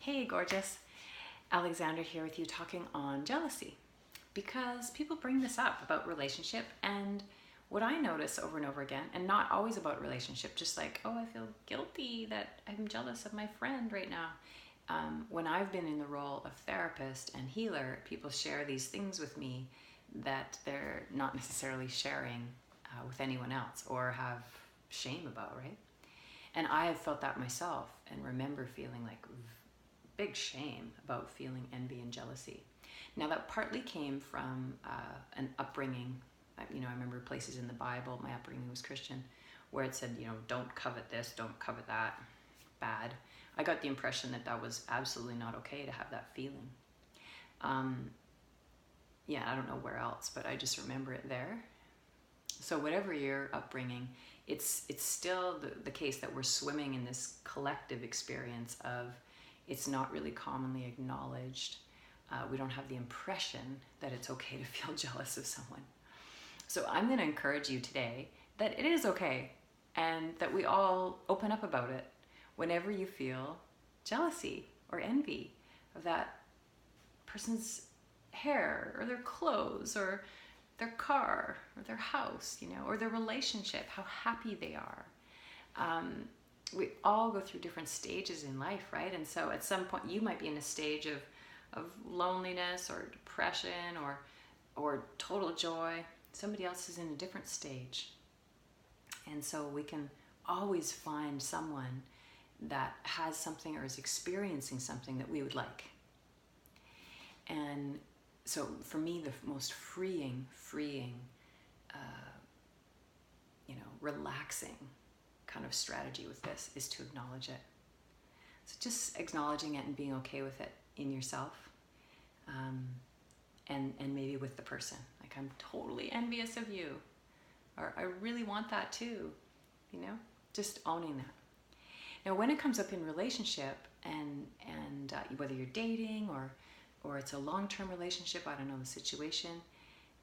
Hey, gorgeous. Alexandra here with you talking on jealousy because people bring this up about relationship, and what I notice over and over again, and not always about relationship, just like, oh, I feel guilty that I'm jealous of my friend right now. When I've been in the role of therapist and healer, people share these things with me that they're not necessarily sharing with anyone else or have shame about, right? And I have felt that myself and remember feeling like big shame about feeling envy and jealousy. Now that partly came from an upbringing. I remember places in the Bible, my upbringing was Christian, where it said, don't covet this, don't covet that, bad. I got the impression that that was absolutely not okay to have that feeling. I don't know where else, but I just remember it there. So whatever your upbringing, it's still the case that we're swimming in this collective experience of it's not really commonly acknowledged. We don't have the impression that it's okay to feel jealous of someone. So I'm going to encourage you today that it is okay and that we all open up about it whenever you feel jealousy or envy of that person's hair or their clothes or their car or their house, or their relationship, how happy they are. We all go through different stages in life, right? And so at some point you might be in a stage of loneliness or depression or total joy. Somebody else is in a different stage. And so we can always find someone that has something or is experiencing something that we would like. And so for me, the most freeing, relaxing kind of strategy with this is to acknowledge it. So just acknowledging it and being okay with it in yourself, and maybe with the person. Like, I'm totally envious of you, or I really want that too, just owning that. Now, when it comes up in relationship and whether you're dating or it's a long-term relationship, I don't know the situation,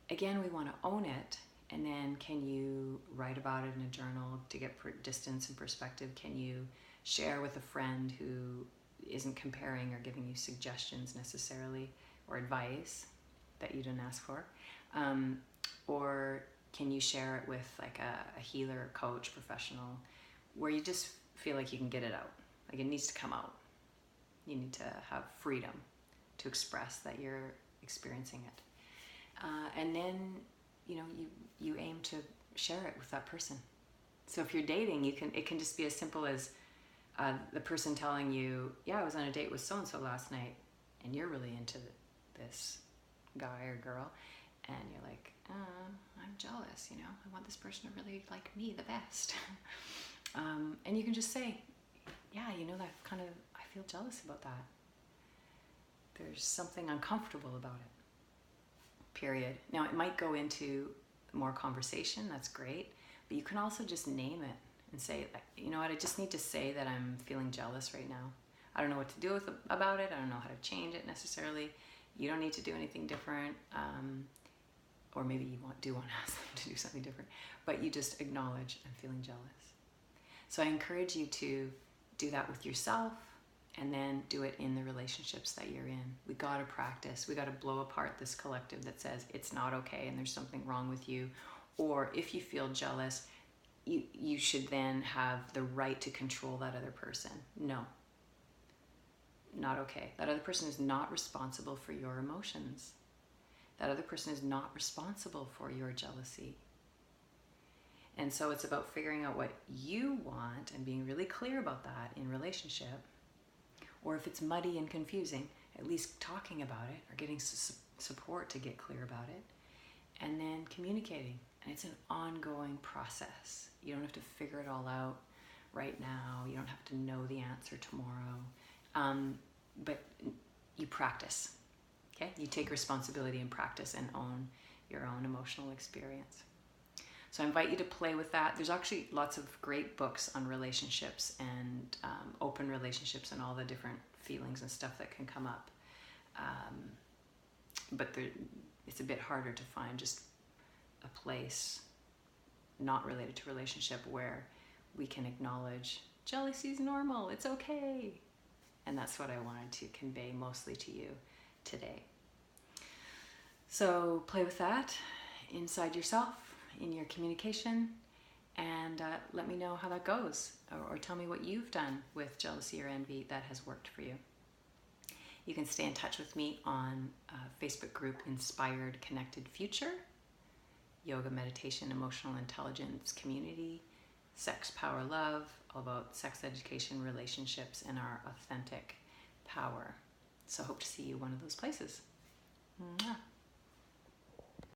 again, we want to own it. And then can you write about it in a journal to get distance and perspective? Can you share with a friend who isn't comparing or giving you suggestions necessarily or advice that you didn't ask for? Or can you share it with like a healer, coach, professional, where you just feel like you can get it out? Like, it needs to come out. You need to have freedom to express that you're experiencing it. And then you aim to share it with that person. So if you're dating, it can just be as simple as the person telling you, yeah, I was on a date with so-and-so last night, and you're really into this guy or girl, and you're like, I'm jealous, I want this person to really like me the best. And you can just say, yeah, I feel jealous about that. There's something uncomfortable about it. Period. Now, it might go into more conversation. That's great. But you can also just name it and say, you know what, I just need to say that I'm feeling jealous right now. I don't know what to do about it. I don't know how to change it necessarily. You don't need to do anything different. Or maybe you do want to ask them to do something different. But you just acknowledge, I'm feeling jealous. So I encourage you to do that with yourself, and then do it in the relationships that you're in. We got to practice. We got to blow apart this collective that says it's not okay and there's something wrong with you. Or if you feel jealous, you should then have the right to control that other person. No, not okay. That other person is not responsible for your emotions. That other person is not responsible for your jealousy. And so it's about figuring out what you want and being really clear about that in relationship. Or if it's muddy and confusing, at least talking about it or getting support to get clear about it, and then communicating. And it's an ongoing process. You don't have to figure it all out right now. You don't have to know the answer tomorrow. But you practice, okay? You take responsibility and practice and own your own emotional experience. So I invite you to play with that. There's actually lots of great books on relationships and open relationships and all the different feelings and stuff that can come up. But it's a bit harder to find just a place not related to relationship where we can acknowledge jealousy is normal, it's okay. And that's what I wanted to convey mostly to you today. So play with that inside yourself, in your communication, and let me know how that goes, or tell me what you've done with jealousy or envy that has worked for you. You can stay in touch with me on Facebook group Inspired Connected Future, Yoga, Meditation, Emotional Intelligence Community, Sex, Power, Love, all about sex education, relationships, and our authentic power. So hope to see you one of those places. Mwah.